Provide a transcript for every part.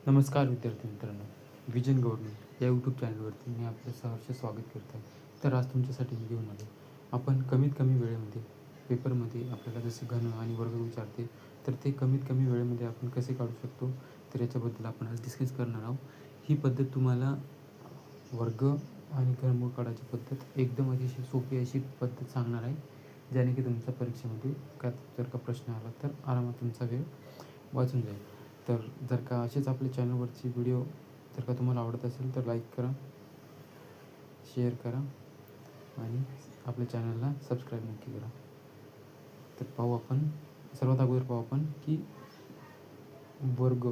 नमस्कार विद्यार्थी मित्रांनो, विजन गव्हर्नमेंट या यूट्यूब चॅनलवरती मी आपलं सहर्ष स्वागत करत आहे. तर आज तुमच्यासाठी मी घेऊन आलो. आपण कमीत कमी वेळेमध्ये पेपरमध्ये आपल्याला जसे घन आणि वर्ग विचारते, तर ते कमीत कमी वेळेमध्ये आपण कसे काढू शकतो, तर याच्याबद्दल आपण आज डिस्कस करणार आहोत. ही पद्धत तुम्हाला वर्ग आणि घनमूळ काढायची पद्धत एकदम अतिशय सोपी अशी पद्धत सांगणार आहे, ज्याने की तुमच्या परीक्षेमध्ये जर का प्रश्न आला तर आरामात तुमचा वेळ वाचून जाईल. तर जर का असेच आपल्या चॅनलवरची व्हिडिओ जर का तुम्हाला आवडत असेल तर लाईक करा, शेअर करा आणि आपल्या चॅनलला सबस्क्राईब नक्की करा. तर सर्वात अगोदर पाहू आपण की वर्ग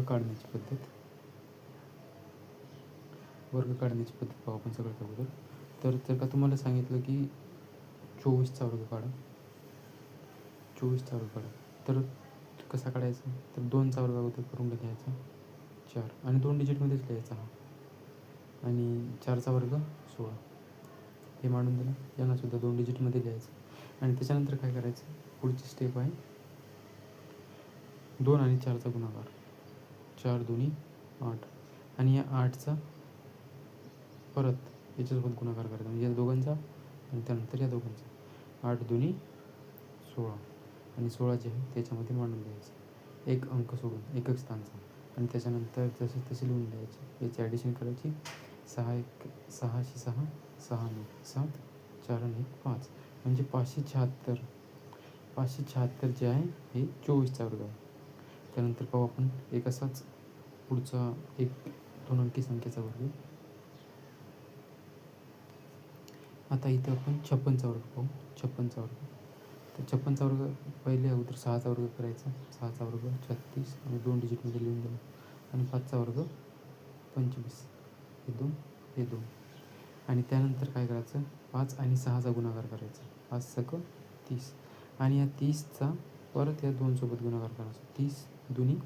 काढण्याची पद्धत पाहू आपण सगळ्यात अगोदर. तर जर का तुम्हाला सांगितलं की 24चा वर्ग काढा, तर कसा काढायचा, तर 2चा वर्ग अगोदर करून घ्यायचा 4 आणि 2 डिजिटमध्येच लिहायचा हा, आणि 4चा वर्ग 16 हे मांडून दिलं. यांनासुद्धा 2 डिजिटमध्ये लिहायचं. आणि त्याच्यानंतर काय करायचं, पुढची स्टेप आहे 2 आणि 4चा गुणाकार, 4 दोन्ही 8 आणि या 8चा परत याच्यासोबत गुणाकार करायचा, म्हणजे या दोघांचा आणि त्यानंतर या दोघांचा. 8 दोन्ही 16 आणि 16 जे आहे त्याच्यामध्ये मांडून द्यायचं, एक अंक सोडून एकक स्थानचा. आणि त्याच्यानंतर जसे तसे लिहून द्यायचे, याची ॲडिशन करायची. 6 शी 6 6 आणि 7 4 आणि 1 5 म्हणजे 576 जे आहे हे 24चा वर्ग आहे. त्यानंतर पाहू आपण एक असाच पुढचा एक 2 अंकी संख्येचा वर्ग. आता इथं आपण 56चा वर्ग पाहू. 56चा वर्ग, तर 56चा वर्ग पहिले अगोदर 6चा वर्ग करायचा. 6चा वर्ग 36 आणि 2 डिजिटमध्ये लिहून दिलं. आणि 5चा वर्ग 25, हे 2 आणि त्यानंतर काय करायचं, 5 आणि 6चा गुणाकार करायचा. 5 सक 30 आणि या 30चा परत या 2 सोबत गुणाकार करायचा. 30 दोन्ही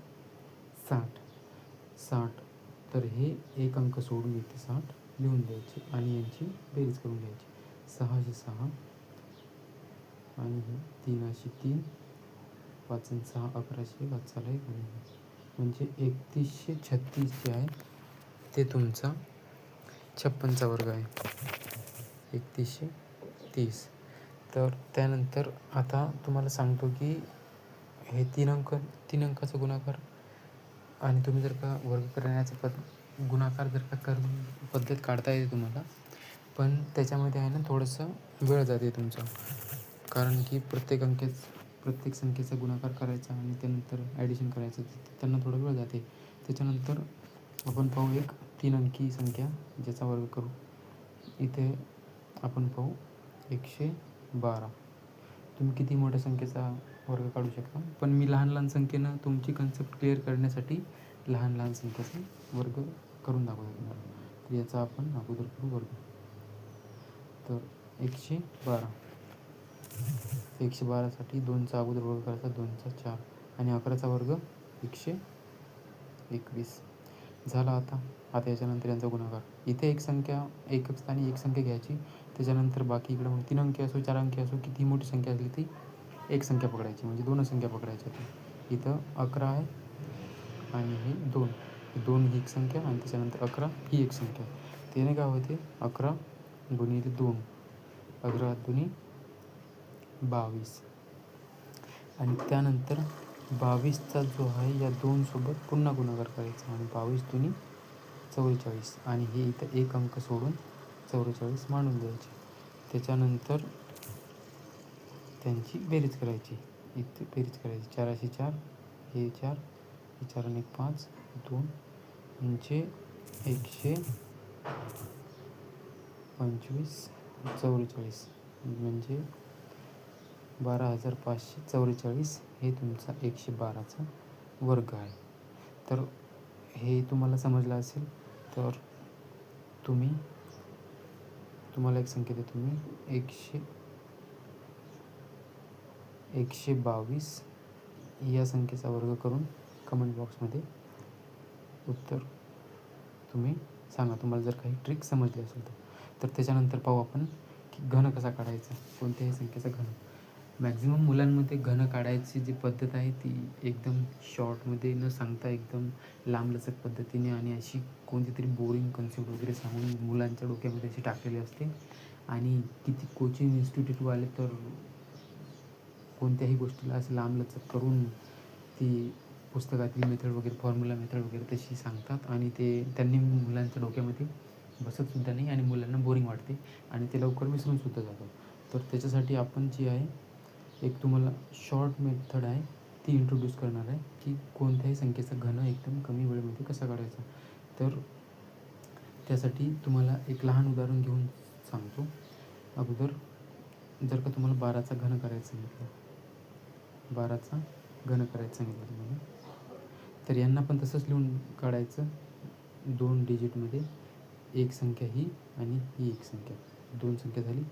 60. तर हे एक अंक सोडून इथे 60 लिहून द्यायचे आणि यांची बेरीज करून घ्यायची. 6 शी 6 आणि 3 अशी 3, 5 आणि 6 11, 1 आणि म्हणजे 3136 जे आहे ते तुमचा 56चा वर्ग आहे, 3130. तर त्यानंतर आता तुम्हाला सांगतो की हे 3 अंकाचा गुणाकार आणि तुम्ही जर का वर्ग करण्याचा गुणाकार जर का पद्धत काढता येते तुम्हाला, पण त्याच्यामध्ये आहे ना थोडंसं वेळ जाते तुमचा, कारण की प्रत्येक संख्येचा गुणाकार करायचा आणि त्यानंतर ॲडिशन करायचं, त्यांना थोडा वेळ जाते. त्याच्यानंतर आपण पाहू एक 3 अंकी संख्या ज्याचा वर्ग करू. इथे आपण पाहू 112. तुम्ही किती मोठ्या संख्येचा वर्ग काढू शकता, पण मी लहान संख्येनं तुमची कन्सेप्ट क्लिअर करण्यासाठी लहान संख्येचा वर्ग करून दाखवतो तुम्हाला. तर याचा आपण अगोदर करू वर्ग. तर 112साठी 2चा अगोदर वर्ग करायचा, 2चा 4 आणि 11चा वर्ग 121 झाला. आता याच्यानंतर यांचा गुणाकार. इथे एकक स्थानी एक संख्या घ्यायची. त्याच्यानंतर बाकी इकडे मग 3 अंकी असो 4 अंकी असो, किती मोठी संख्या असली ती एक संख्या पकडायची, म्हणजे 2 संख्या पकडायच्या. इथं 11 आहे आणि हे 2 ही एक संख्या आणि त्याच्यानंतर 11 ही एक संख्या. त्याने काय होते 11 गुणिले 2, 11 दोन्ही 22 आणि त्यानंतर 22चा जो आहे या 2 सोबत पुन्हा गुणाकार करायचा आणि 22 दोन्ही 44 आणि हे इथं एक अंक सोडून 44 मांडून द्यायचे. त्याच्यानंतर त्यांची बेरीज करायची. इथे बेरीज करायची, 4 अशी 4 हे 4 हे 4 आणि 1 5 2 म्हणजे 125 44 म्हणजे 12,544 हे तुमचा 112चा वर्ग आहे. तर हे तुम्हाला समजलं असेल तर तुम्हाला एक संख्या देतो मी, 122 या संख्येचा वर्ग करून कमेंट बॉक्समध्ये उत्तर तुम्ही सांगा, तुम्हाला जर काही ट्रिक समजली असेल तर. त्याच्यानंतर पाहू आपण की घन कसा काढायचा, कोणत्याही संख्येचा घन. मॅक्झिमम मुलांमध्ये घन काढायची जी पद्धत आहे ती एकदम शॉर्टमध्ये न सांगता एकदम लांबलचक पद्धतीने आणि अशी कोणती तरी बोरिंग कन्सेप्ट वगैरे सांगून मुलांच्या डोक्यामध्ये अशी टाकलेली असते. आणि किती कोचिंग इन्स्टिट्यूटवाले तर कोणत्याही गोष्टीला असं लांबलचक करून ती पुस्तकातील मेथड वगैरे फॉर्म्युला मेथड वगैरे तशी सांगतात आणि ते त्यांनी मुलांच्या डोक्यामध्ये बसतसुद्धा नाही आणि मुलांना बोरिंग वाटते आणि ते लवकर विसरूनसुद्धा जातात. तर त्याच्यासाठी आपण जी आहे एक तुम्हाला शॉर्ट मेथड आहे ती इंट्रोड्यूस करणार आहे की कोणत्याही संख्येचा घन एकदम कमी वेळेमध्ये कसा काढायचा. तर त्यासाठी तुम्हाला एक लहान उदाहरण घेऊन सांगतो. अगोदर जर का तुम्हाला 12चा घन करायचं सांगितलं, 12चा घन करायचं सांगितलं तुम्हाला, तर यांना पण तसंच लिहून काढायचं 2 डिजिटमध्ये. एक संख्या ही आणि ही एक संख्या, 2 संख्या झाली.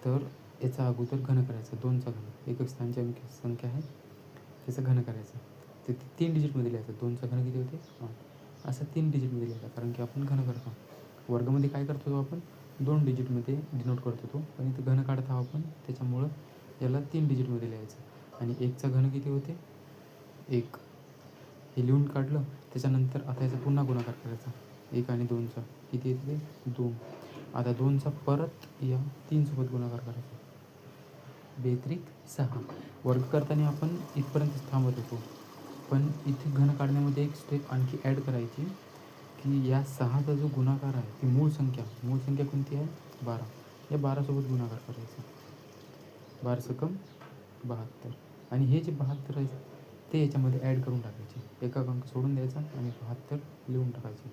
तर याचा अगोदर घन करायचा, 2चा घन, एकक स्थानची संख्या आहे त्याचं घन करायचं. ते 3 डिजिटमध्ये लिहायचं. 2चा घन किती होते? 8. असं 3 डिजिटमध्ये लिहायचा, कारण की आपण घन करतो. वर्गामध्ये काय करतो आपण 2 डिजिटमध्ये डिनोट करतो तो, पण इथं घन काढत आहोत आपण, त्याच्यामुळं याला 3 डिजिटमध्ये लिहायचं. आणि एकचा घन किती होते? 1. हे लिहून काढलं. त्याच्यानंतर आता याचा पुन्हा गुणाकार करायचा, 1 आणि 2चा किती येते? 2. आता 2चा परत या 3 सोबत गुणाकार करायचा, 2×3=6. वर्ग करताना आपण इथपर्यंतच थांबत होतो, पण इथे घन काढण्यामध्ये एक स्टेप आणखी ॲड करायची की या 6चा जो गुणाकार आहे ती मूळ संख्या कोणती आहे? 12. या 12 सोबत गुणाकार करायचा, 12 सकम 72. आणि हे जे 72 आहे ते याच्यामध्ये ॲड करून टाकायचे, एका अंक सोडून द्यायचा आणि 72 लिहून टाकायचे.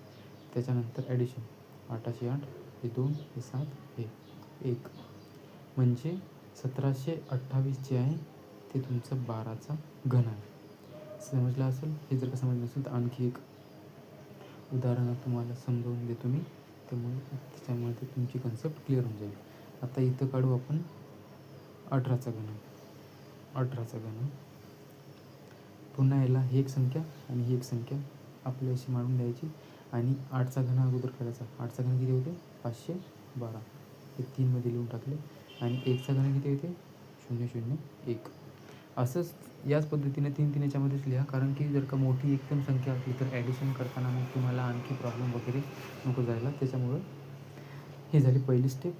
त्याच्यानंतर ॲडिशन, 8×8 हे 2, हे 7, हे 1, म्हणजे 1728 जे आहे ते तुमचं 12चा घन आहे. समजलं असेल. हे जर का समजलं नसेल तर आणखी एक उदाहरण तुम्हाला समजावून देतो मी, त्याच्यामुळे तुमची कन्सेप्ट क्लिअर होऊन जाईल. आता इथं काढू आपण 18चा घन. 18चा घन पुन्हा याला ही एक संख्या आणि ही एक संख्या आपल्या अशी मांडून द्यायची आणि 8चा घन अगोदर करायचा. 8चा घन किती होते? 512. हे 3मध्ये लिहून टाकले. आणि 1चा घन किती होते? 001. असंच याच पद्धतीने 3 याच्यामध्येच लिहा, कारण की जर का मोठी एकदम संख्या असली तर ॲडिशन करताना मग तुम्हाला आणखी प्रॉब्लेम वगैरे नको जायला. त्याच्यामुळं ही झाली पहिली स्टेप.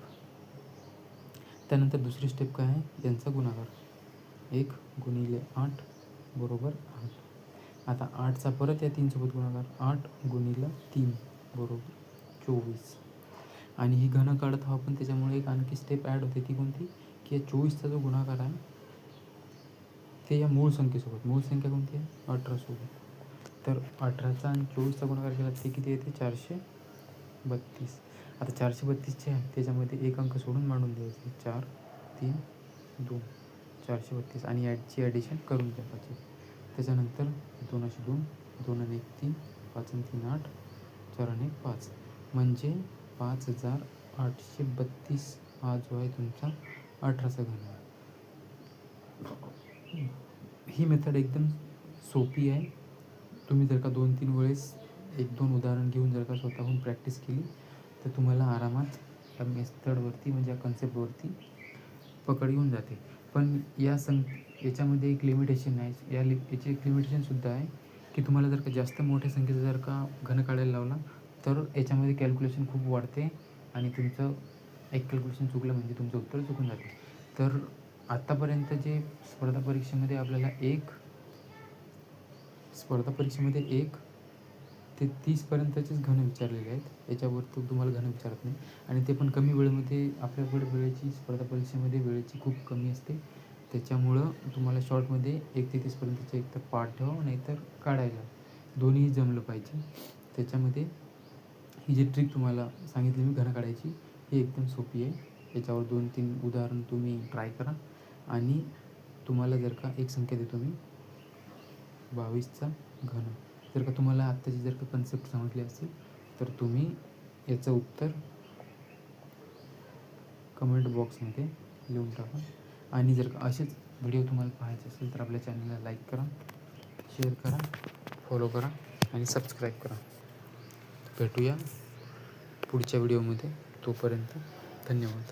त्यानंतर दुसरी स्टेप काय आहे? यांचा गुणाकार, 1 × 8 = 8. आता 8चा परत या 3 सोबत गुणाकार, 8 × 3 = 24. आणि ही घन काढत आहोत आपण, त्याच्यामुळे एक आणखी स्टेप ॲड होते. ती कोणती? की या 24चा जो गुणाकार आहे ते या मूळ संख्येसोबत, मूळ संख्या कोणती आहे? 18 सोबत. तर 18चा आणि 24चा गुणाकार केला ते किती येते? 432. आता 432चे आहे त्याच्यामध्ये एक अंक सोडून मांडून द्यायचे, 4, 3, 2, 432. आणि याची ॲडिशन करून टाकायची. त्याच्यानंतर 2×2, 2×1=3, 5×3=8, 4×1=5, म्हणजे 5832 हा जो आहे तुमचा 18चा घन आहे. ही मेथड एकदम सोपी आहे. तुम्ही जर का 2-3 वेळेस 1-2 उदाहरण घेऊन जर का स्वतःहून प्रॅक्टिस केली तर तुम्हाला आरामात या मेथडवरती म्हणजे या कन्सेप्टवरती पकड येऊन जाते. पण याच्यामध्ये एक लिमिटेशन आहे. याची एक लिमिटेशनसुद्धा आहे की तुम्हाला जर का जास्त मोठ्या संख्येचं जर का घन काढायला लावला तर याच्यामध्ये कॅल्क्युलेशन खूप वाढते आणि तुमचं एक कॅल्क्युलेशन चुकलं म्हणजे तुमचं उत्तर चुकून जाते. तर आत्तापर्यंत जे स्पर्धा परीक्षेमध्ये आपल्याला 1 ते 30पर्यंतचेच घन विचारलेले आहेत. याच्यावर तुम्हाला घन विचारत नाही आणि ते पण कमी वेळेमध्ये. आपल्याकडे वेळेची स्पर्धा परीक्षेमध्ये वेळेची खूप कमी असते. त्याच्यामुळं तुम्हाला शॉर्टमध्ये 1 ते 30पर्यंतचे एक तर पाठव नाहीतर काढायला दोन्हीही जमलं पाहिजे. त्याच्यामध्ये ही जी ट्रिक तुम्हाला सांगितली मी घन काढायची ही एकदम सोपी आहे. याच्यावर 2-3 उदाहरण तुम्ही ट्राय करा. आणि तुम्हाला जर का एक संख्या देतो मी 22चा घन. जर का तुम्हाला आत्ताची जर का कन्सेप्ट समजली असेल तर तुम्ही याचं उत्तर कमेंट बॉक्समध्ये लिहून टाका. आणि जर का असेच व्हिडिओ तुम्हाला पाहायचे असेल तर आपल्या चॅनलला लाईक करा, शेअर करा, फॉलो करा आणि सबस्क्राईब करा. भेटूया पुढच्या व्हिडिओमध्ये. तोपर्यंत धन्यवाद.